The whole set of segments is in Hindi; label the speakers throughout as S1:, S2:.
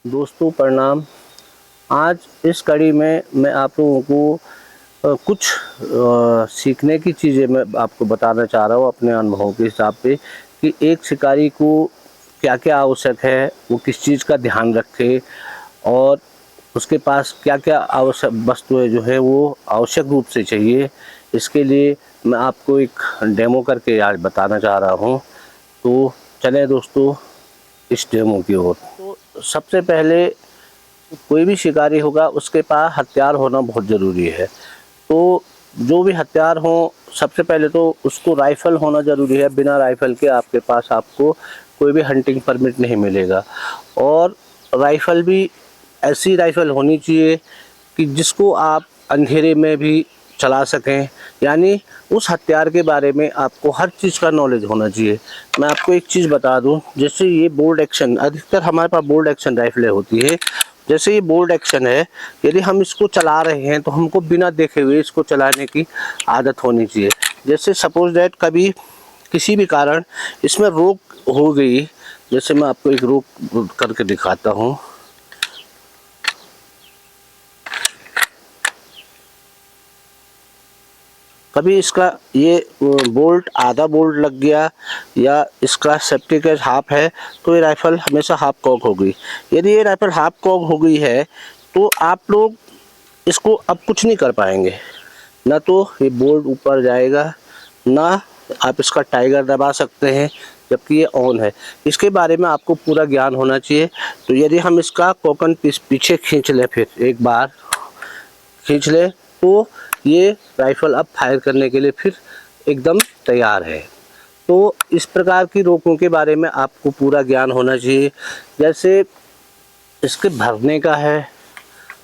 S1: दोस्तों प्रणाम। आज इस कड़ी में मैं आप लोगों को कुछ सीखने की चीज़ें मैं आपको बताना चाह रहा हूँ अपने अनुभव के हिसाब से कि एक शिकारी को क्या क्या आवश्यक है, वो किस चीज़ का ध्यान रखे और उसके पास क्या क्या आवश्यक वस्तुएं जो है वो आवश्यक रूप से चाहिए। इसके लिए मैं आपको एक डेमो करके आज बताना चाह रहा हूँ। तो चलें दोस्तों इस डेमो की ओर। तो सबसे पहले कोई भी शिकारी होगा उसके पास हथियार होना बहुत ज़रूरी है। तो जो भी हथियार हो, सबसे पहले तो उसको राइफ़ल होना ज़रूरी है। बिना राइफ़ल के आपके पास आपको कोई भी हंटिंग परमिट नहीं मिलेगा। और राइफ़ल भी ऐसी राइफ़ल होनी चाहिए कि जिसको आप अंधेरे में भी चला सकें, यानी उस हथियार के बारे में आपको हर चीज़ का नॉलेज होना चाहिए। मैं आपको एक चीज़ बता दूं, जैसे ये बोल्ट एक्शन, अधिकतर हमारे पास बोल्ट एक्शन राइफलें होती है। जैसे ये बोल्ट एक्शन है, यदि हम इसको चला रहे हैं तो हमको बिना देखे हुए इसको चलाने की आदत होनी चाहिए। जैसे सपोज दैट कभी किसी भी कारण इसमें रोक हो गई, जैसे मैं आपको एक रोक करके दिखाता हूँ। कभी इसका ये बोल्ट आधा बोल्ट लग गया या इसका सेफ्टी केस हाफ है तो ये राइफ़ल हमेशा हाफ कॉक हो गई। यदि ये राइफ़ल हाफ कॉक हो गई है तो आप लोग इसको अब कुछ नहीं कर पाएंगे, ना तो ये बोल्ट ऊपर जाएगा, ना आप इसका टाइगर दबा सकते हैं जबकि ये ऑन है। इसके बारे में आपको पूरा ज्ञान होना चाहिए। तो यदि हम इसका कॉकन पीछे खींच लें, फिर एक बार खींच ले तो ये राइफ़ल अब फायर करने के लिए फिर एकदम तैयार है। तो इस प्रकार की रोकों के बारे में आपको पूरा ज्ञान होना चाहिए। जैसे इसके भरने का है,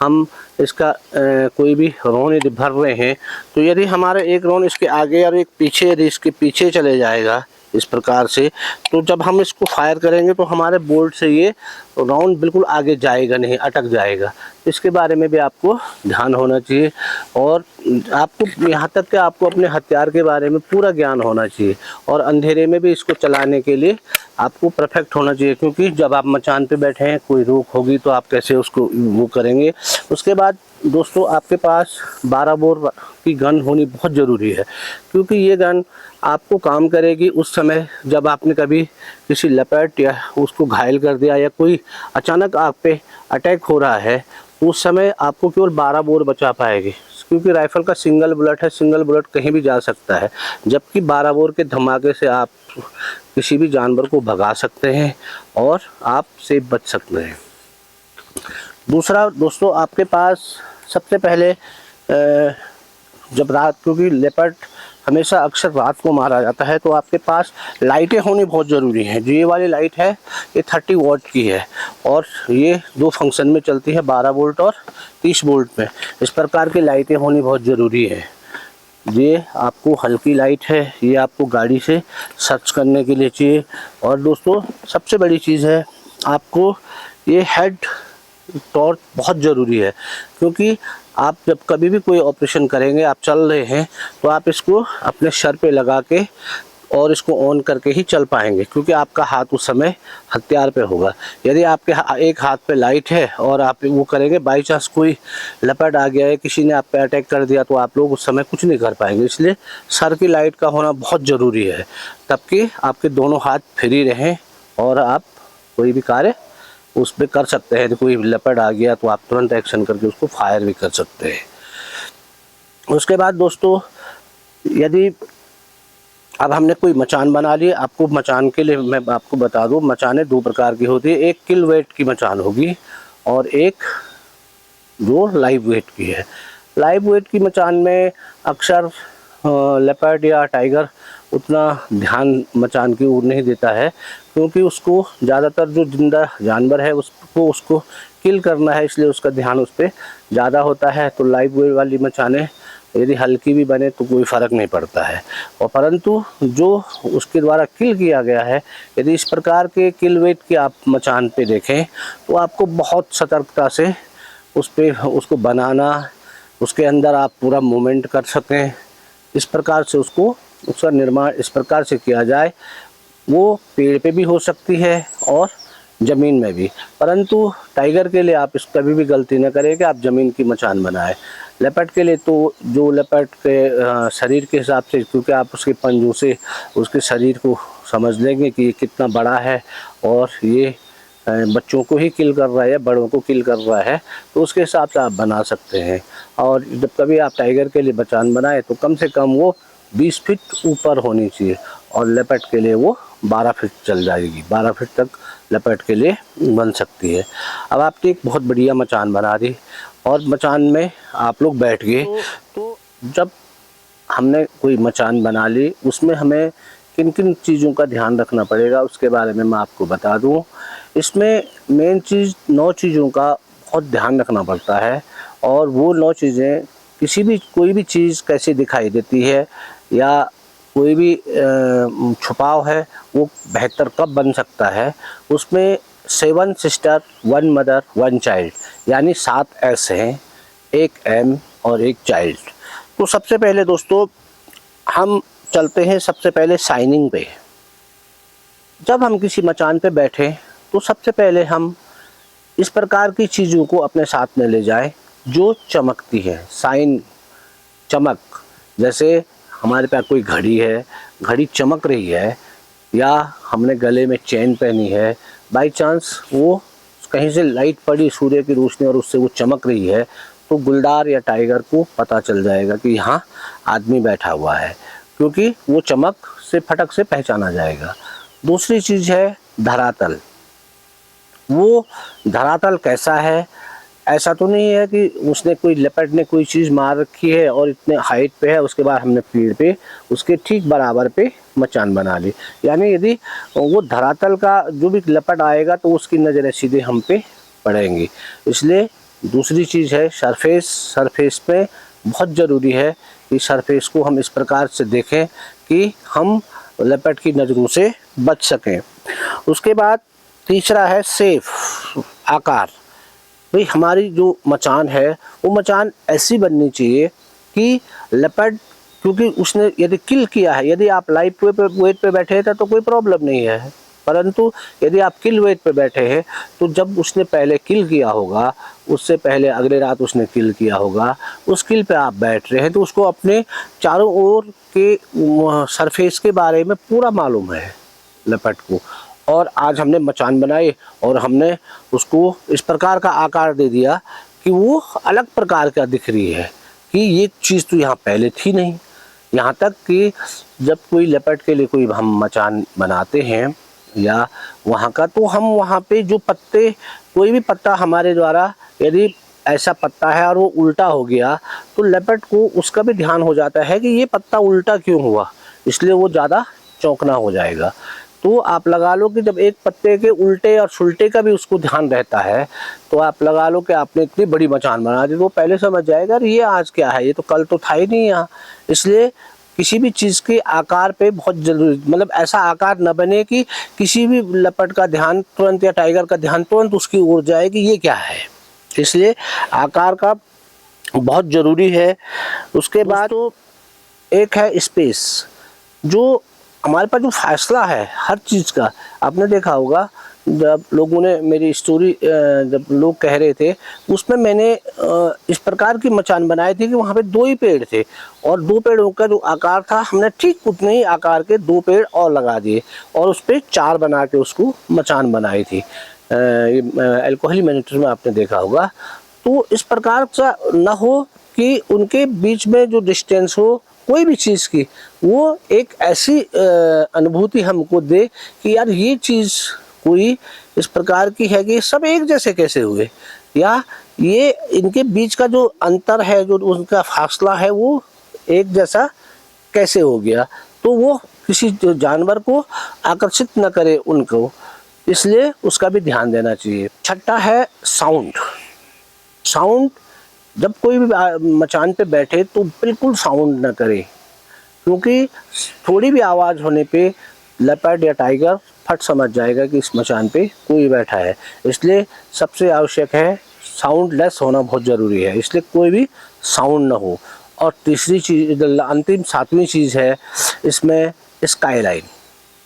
S1: हम इसका कोई भी रौन यदि भर रहे हैं तो यदि हमारा एक रौन इसके आगे और एक पीछे, यदि इसके पीछे चले जाएगा इस प्रकार से, तो जब हम इसको फायर करेंगे तो हमारे बोल्ट से ये राउंड बिल्कुल आगे जाएगा नहीं, अटक जाएगा। इसके बारे में भी आपको ध्यान होना चाहिए। और आपको यहाँ तक कि आपको अपने हथियार के बारे में पूरा ज्ञान होना चाहिए और अंधेरे में भी इसको चलाने के लिए आपको परफेक्ट होना चाहिए, क्योंकि जब आप मचान पे बैठे हैं कोई रोक होगी तो आप कैसे उसको वो करेंगे। उसके बाद दोस्तों आपके पास 12 बोर की गन होनी बहुत ज़रूरी है, क्योंकि ये गन आपको काम करेगी उस समय जब आपने कभी किसी लपेट या उसको घायल कर दिया या कोई अचानक आप पे अटैक हो रहा है, उस समय आपको केवल 12 बोर बचा पाएगी, क्योंकि राइफ़ल का सिंगल बुलेट है, सिंगल बुलेट कहीं भी जा सकता है। जबकि 12 बोर के धमाके से आप किसी भी जानवर को भगा सकते हैं और आप से बच सकते हैं। दूसरा दोस्तों, आपके पास सबसे पहले जब रात, क्योंकि लेपर्ड हमेशा अक्सर रात को मारा जाता है, तो आपके पास लाइटें होनी बहुत ज़रूरी हैं। जो ये वाली लाइट है ये 30 वॉट की है और ये दो फंक्शन में चलती है, 12 वोल्ट और 30 वोल्ट में। इस प्रकार की लाइटें होनी बहुत ज़रूरी है। ये आपको हल्की लाइट है, ये आपको गाड़ी से सर्च करने के लिए चाहिए। और दोस्तों सबसे बड़ी चीज़ है, आपको ये हेड टॉर्च बहुत ज़रूरी है, क्योंकि आप जब कभी भी कोई ऑपरेशन करेंगे, आप चल रहे हैं तो आप इसको अपने सर पे लगा के और इसको ऑन करके ही चल पाएंगे, क्योंकि आपका हाथ उस समय हथियार पे होगा। यदि आपके एक हाथ पे लाइट है और आप वो करेंगे, बाई चांस कोई लपेट आ गया है, किसी ने आप पे अटैक कर दिया, तो आप लोग उस समय कुछ नहीं कर पाएंगे। इसलिए सर की लाइट का होना बहुत ज़रूरी है, तब कि आपके दोनों हाथ फ्री रहें और आप कोई भी कार्य उस पर कर सकते हैं। कोई लेपर्ड आ गया तो आप तुरंत एक्शन करके उसको फायर भी कर सकते हैं। उसके बाद दोस्तों, यदि अब हमने कोई मचान बना ली, आपको मचान के लिए मैं आपको बता दूं, मचाने दो प्रकार की होती है। एक किल वेट की मचान होगी और एक जो लाइव वेट की है। लाइव वेट की मचान में अक्सर लेपर्ड या टाइगर उतना ध्यान मचान की ओर नहीं देता है, क्योंकि उसको ज़्यादातर जो जिंदा जानवर है उसको किल करना है, इसलिए उसका ध्यान उस पर ज़्यादा होता है। तो लाइव वेट वाली मचाने यदि हल्की भी बने तो कोई फ़र्क नहीं पड़ता है। और परंतु जो उसके द्वारा किल किया गया है, यदि इस प्रकार के किल वेट की आप मचान पे देखें तो आपको बहुत सतर्कता से उसको बनाना, उसके अंदर आप पूरा मूवमेंट कर सकें, इस प्रकार से उसका निर्माण इस प्रकार से किया जाए। वो पेड़ पे भी हो सकती है और ज़मीन में भी। परंतु टाइगर के लिए आप इस कभी भी गलती न करें कि आप ज़मीन की मचान बनाएं। लेपर्ड के लिए तो जो लेपर्ड के शरीर के हिसाब से, क्योंकि आप उसके पंजों से उसके शरीर को समझ लेंगे कि ये कितना बड़ा है और ये बच्चों को ही किल कर रहा है या बड़ों को किल कर रहा है, तो उसके हिसाब से आप बना सकते हैं। और जब कभी आप टाइगर के लिए मचान बनाएं तो कम से कम वो 20 फीट ऊपर होनी चाहिए, और लेपर्ड के लिए वो 12 फीट चल जाएगी। 12 फीट तक लेपर्ड के लिए बन सकती है। अब आपने एक बहुत बढ़िया मचान बना दी और मचान में आप लोग बैठ गए। तो जब हमने कोई मचान बना ली, उसमें हमें किन किन चीज़ों का ध्यान रखना पड़ेगा उसके बारे में मैं आपको बता दूं। इसमें मेन चीज़ 9 चीज़ों का बहुत ध्यान रखना पड़ता है, और वो 9 चीज़ें कोई भी चीज़ कैसी दिखाई देती है या कोई भी छुपाव है वो बेहतर कब बन सकता है। उसमें 7 सिस्टर 1 मदर 1 चाइल्ड, यानी 7 एस हैं, 1 एम और 1 चाइल्ड। तो सबसे पहले दोस्तों हम चलते हैं सबसे पहले शाइनिंग पे। जब हम किसी मचान पे बैठे तो सबसे पहले हम इस प्रकार की चीज़ों को अपने साथ में ले जाएं जो चमकती है। साइन, चमक, जैसे हमारे पास कोई घड़ी है, घड़ी चमक रही है, या हमने गले में चेन पहनी है, बाई चांस वो कहीं से लाइट पड़ी सूर्य की रोशनी और उससे वो चमक रही है, तो गुलदार या टाइगर को पता चल जाएगा कि यहाँ आदमी बैठा हुआ है, क्योंकि वो चमक से फटक से पहचाना जाएगा। दूसरी चीज़ है धरातल। वो धरातल कैसा है, ऐसा तो नहीं है कि उसने कोई लेपर्ड ने कोई चीज़ मार रखी है और इतने हाइट पे है, उसके बाद हमने पेड़ पे उसके ठीक बराबर पे मचान बना ली। यानी यदि वो धरातल का जो भी लेपर्ड आएगा तो उसकी नज़रें सीधे हम पे पड़ेंगी। इसलिए दूसरी चीज़ है सरफेस। सरफेस पे बहुत ज़रूरी है कि सरफेस को हम इस प्रकार से देखें कि हम लेपर्ड की नज़रों से बच सकें। उसके बाद तीसरा है सेफ, आकार। भाई हमारी जो मचान है वो मचान ऐसी बननी चाहिए कि लेपर्ड, क्योंकि उसने यदि किल किया है, यदि आप लाइव वेट पे बैठे थे तो कोई प्रॉब्लम नहीं है, परंतु यदि आप किल वेट पे बैठे हैं तो जब उसने पहले किल किया होगा, उससे पहले अगले रात उसने किल किया होगा, उस किल पे आप बैठ रहे हैं तो उसको अपने चारों ओर के सरफेस के बारे में पूरा मालूम है लेपर्ड को। और आज हमने मचान बनाई और हमने उसको इस प्रकार का आकार दे दिया कि वो अलग प्रकार का दिख रही है कि ये चीज़ तो यहाँ पहले थी नहीं। यहाँ तक कि जब कोई लेपर्ड के लिए कोई हम मचान बनाते हैं या वहाँ का, तो हम वहाँ पे जो पत्ते, कोई भी पत्ता हमारे द्वारा यदि ऐसा पत्ता है और वो उल्टा हो गया तो लेपर्ड को उसका भी ध्यान हो जाता है कि ये पत्ता उल्टा क्यों हुआ, इसलिए वो ज़्यादा चौंकना हो जाएगा। तो आप लगा लो कि जब एक पत्ते के उल्टे और सुल्टे का भी उसको ध्यान रहता है, तो आप लगा लो कि आपने इतनी बड़ी मचान बना दी तो वो पहले समझ जाएगा अरे ये आज क्या है, ये तो कल तो था ही नहीं यहाँ। इसलिए किसी भी चीज़ के आकार पे बहुत जरूरी, मतलब ऐसा आकार न बने कि किसी भी लेपर्ड का ध्यान तुरंत या टाइगर का ध्यान तुरंत उसकी ओर जाए कि ये क्या है। इसलिए आकार का बहुत ज़रूरी है। उसके बाद तो एक है स्पेस। जो हमारे पास जो फासला है हर चीज़ का, आपने देखा होगा जब लोगों ने मेरी स्टोरी जब लोग कह रहे थे उसमें मैंने इस प्रकार की मचान बनाई थी कि वहाँ पे 2 ही पेड़ थे और 2 पेड़ों का जो आकार था हमने ठीक उतने ही आकार के 2 पेड़ और लगा दिए और उस पर 4 बना के उसको मचान बनाई थी। अल्कोहली मैनेटर में आपने देखा होगा। तो इस प्रकार का न हो कि उनके बीच में जो डिस्टेंस हो कोई भी चीज़ की, वो एक ऐसी अनुभूति हमको दे कि यार ये चीज़ कोई इस प्रकार की है कि सब एक जैसे कैसे हुए, या ये इनके बीच का जो अंतर है, जो उनका फासला है वो एक जैसा कैसे हो गया। तो वो किसी जानवर को आकर्षित न करे उनको, इसलिए उसका भी ध्यान देना चाहिए। छठा है साउंड। साउंड, जब कोई भी मचान पे बैठे तो बिल्कुल साउंड ना करे, क्योंकि थोड़ी भी आवाज़ होने पे लेपर्ड या टाइगर फट समझ जाएगा कि इस मचान पे कोई बैठा है। इसलिए सबसे आवश्यक है साउंड लेस होना बहुत ज़रूरी है, इसलिए कोई भी साउंड ना हो। और तीसरी चीज़, अंतिम 7वीं चीज़ है इसमें स्काई लाइन।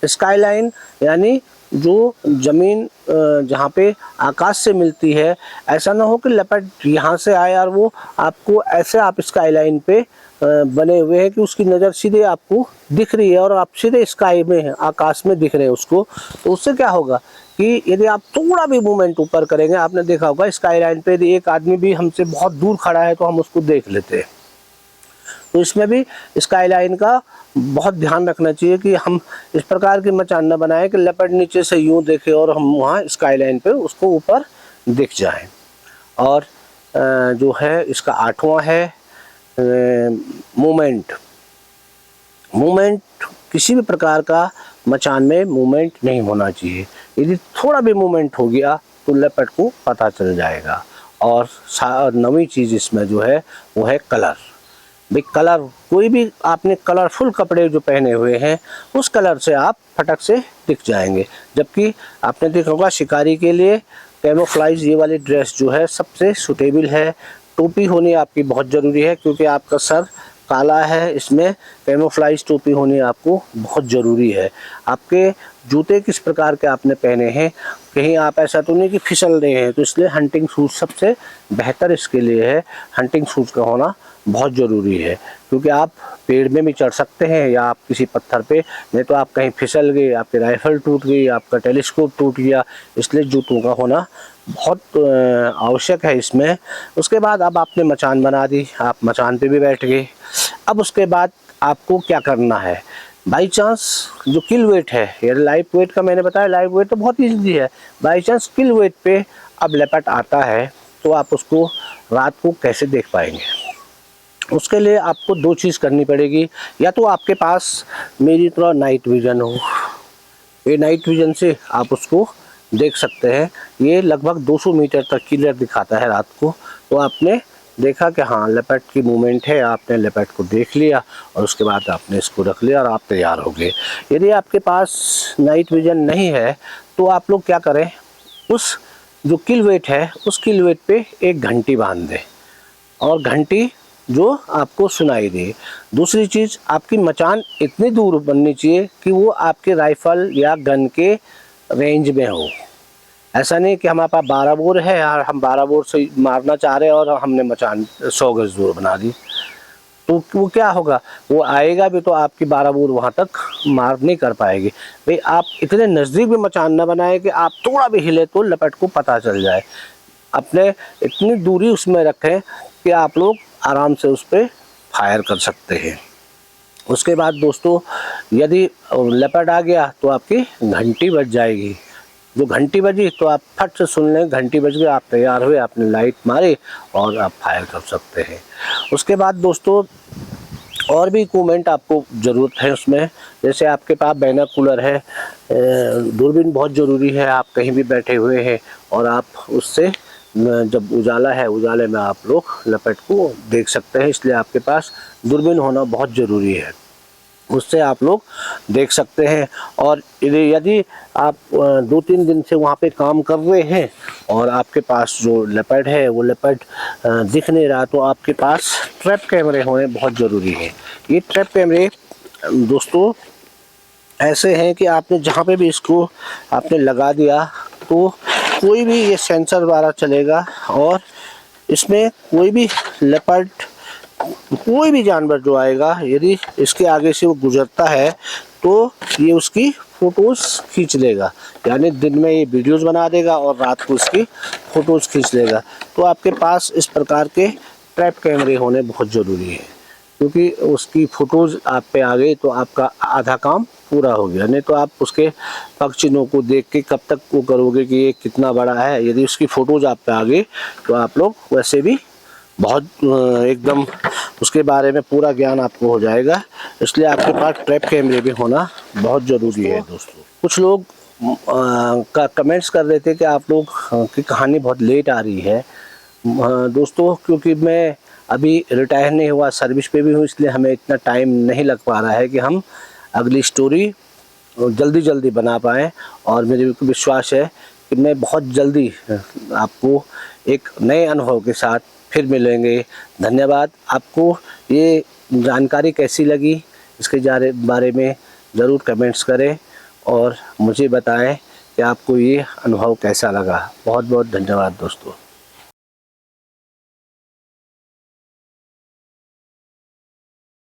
S1: स्काईलाइन यानी जो ज़मीन जहाँ पे आकाश से मिलती है, ऐसा ना हो कि लपट यहाँ से आए और वो आपको ऐसे आप स्काईलाइन पे बने हुए हैं कि उसकी नज़र सीधे आपको दिख रही है और आप सीधे स्काई में हैं, आकाश में दिख रहे हैं उसको। तो उससे क्या होगा कि यदि आप थोड़ा भी मूवमेंट ऊपर करेंगे, आपने देखा होगा स्काईलाइन पे यदि एक आदमी भी हमसे बहुत दूर खड़ा है तो हम उसको देख लेते हैं। तो इसमें भी स्काईलाइन का बहुत ध्यान रखना चाहिए कि हम इस प्रकार की मचान न बनाएं कि लेपर्ड नीचे से यूं देखे और हम वहाँ स्काईलाइन पे उसको ऊपर दिख जाएं। और जो है इसका 8वां है मूवमेंट। मूवमेंट किसी भी प्रकार का मचान में मूवमेंट नहीं होना चाहिए। यदि थोड़ा भी मूवमेंट हो गया तो लेपर्ड को पता चल जाएगा। और 9वीं चीज़ इसमें जो है वो है कलर। भाई कलर, कोई भी आपने कलरफुल कपड़े जो पहने हुए हैं उस कलर से आप फटक से दिख जाएंगे। जबकि आपने देखा होगा शिकारी के लिए कैमोफ्लाइज ये वाली ड्रेस जो है सबसे सूटेबल है। टोपी होनी आपकी बहुत ज़रूरी है क्योंकि आपका सर काला है, इसमें कैमोफ्लाइज टोपी होनी आपको बहुत ज़रूरी है। आपके जूते किस प्रकार के आपने पहने हैं, कहीं आप ऐसा तो नहीं कि फिसल रहे हैं, तो इसलिए हंटिंग शूज़ सबसे बेहतर इसके लिए है। हंटिंग शूज़ का होना बहुत ज़रूरी है क्योंकि आप पेड़ में भी चढ़ सकते हैं या आप किसी पत्थर पे, नहीं तो आप कहीं फिसल गए, आपकी राइफल टूट गई, आपका टेलीस्कोप टूट गया, इसलिए जूतों का होना बहुत आवश्यक है इसमें। उसके बाद अब आपने मचान बना दी, आप मचान पे भी बैठ गए। अब उसके बाद आपको क्या करना है, बाई चांस जो किल वेट है या लाइव वेट का मैंने बताया, लाइव वेट तो बहुत ईजी है। बाई चांस किल वेट पे अब लेपर्ड आता है तो आप उसको रात को कैसे देख पाएंगे। उसके लिए आपको 2 चीज़ करनी पड़ेगी। या तो आपके पास मेरी तरह नाइट विज़न हो, ये नाइट विज़न से आप उसको देख सकते हैं। ये लगभग 200 मीटर तक क्लियर दिखाता है रात को। तो आपने देखा कि हाँ लेपर्ड की मूवमेंट है, आपने लेपर्ड को देख लिया और उसके बाद आपने इसको रख लिया और आप तैयार हो गए। यदि आपके पास नाइट विज़न नहीं है तो आप लोग क्या करें, उस जो किल वेट है उस किल वेट पे एक घंटी बांध दें और घंटी जो आपको सुनाई दे। दूसरी चीज़, आपकी मचान इतनी दूर बननी चाहिए कि वो आपके राइफल या गन के रेंज में हो। ऐसा नहीं कि हमारे पास 12 बोर है यार, हम 12 बोर से मारना चाह रहे हैं और हमने मचान 100 गज दूर बना दी, तो वो क्या होगा, वो आएगा भी तो आपकी 12 बोर वहाँ तक मार नहीं कर पाएगी। भाई आप इतने नज़दीक भी मचान न बनाए कि आप थोड़ा भी हिले तो लेपर्ड को पता चल जाए। अपने इतनी दूरी उसमें रखें कि आप लोग आराम से उस पर फायर कर सकते हैं। उसके बाद दोस्तों यदि लेपर्ड आ गया तो आपकी घंटी बज जाएगी। जो घंटी बजी तो आप फट से सुन लें घंटी बज गई, आप तैयार हुए, आपने लाइट मारी और आप फायर कर सकते हैं। उसके बाद दोस्तों और भी इक्विपमेंट आपको ज़रूरत है उसमें, जैसे आपके पास बाइनोकुलर है, दूरबीन बहुत ज़रूरी है। आप कहीं भी बैठे हुए हैं और आप उससे जब उजाला है, उजाले में आप लोग लेपर्ड को देख सकते हैं, इसलिए आपके पास दूरबीन होना बहुत ज़रूरी है, उससे आप लोग देख सकते हैं। और यदि आप 2-3 दिन से वहाँ पे काम कर रहे हैं और आपके पास जो लेपर्ड है वो लेपर्ड दिख नहीं रहा, तो आपके पास ट्रैप कैमरे होने बहुत ज़रूरी है। ये ट्रैप कैमरे दोस्तों ऐसे हैं कि आपने जहाँ पे भी इसको आपने लगा दिया तो कोई भी ये सेंसर द्वारा चलेगा और इसमें कोई भी लेपर्ड, कोई भी जानवर जो आएगा यदि इसके आगे से वो गुजरता है तो ये उसकी फ़ोटोज़ खींच लेगा। यानी दिन में ये वीडियोज़ बना देगा और रात को उसकी फ़ोटोज़ खींच लेगा। तो आपके पास इस प्रकार के ट्रैप कैमरे होने बहुत ज़रूरी है, क्योंकि उसकी फ़ोटोज़ आप पे आ गई तो आपका आधा काम पूरा हो गया। नहीं तो आप उसके पग चिन्हों को देख के कब तक वो करोगे कि ये कितना बड़ा है। यदि उसकी फ़ोटोज़ आप पे आ गई तो आप लोग वैसे भी बहुत एकदम उसके बारे में पूरा ज्ञान आपको हो जाएगा। इसलिए आपके पास ट्रैप कैमरे भी होना बहुत ज़रूरी है दोस्तों। कुछ लोग कमेंट्स कर रहे थे कि आप लोग की कहानी बहुत लेट आ रही है। दोस्तों क्योंकि मैं अभी रिटायर नहीं हुआ, सर्विस पे भी हूँ, इसलिए हमें इतना टाइम नहीं लग पा रहा है कि हम अगली स्टोरी जल्दी जल्दी बना पाएँ। और मुझे विश्वास है कि मैं बहुत जल्दी आपको एक नए अनुभव के साथ फिर मिलेंगे। धन्यवाद। आपको ये जानकारी कैसी लगी इसके बारे में ज़रूर कमेंट्स करें और मुझे बताएं कि आपको ये अनुभव कैसा लगा। बहुत बहुत धन्यवाद दोस्तों।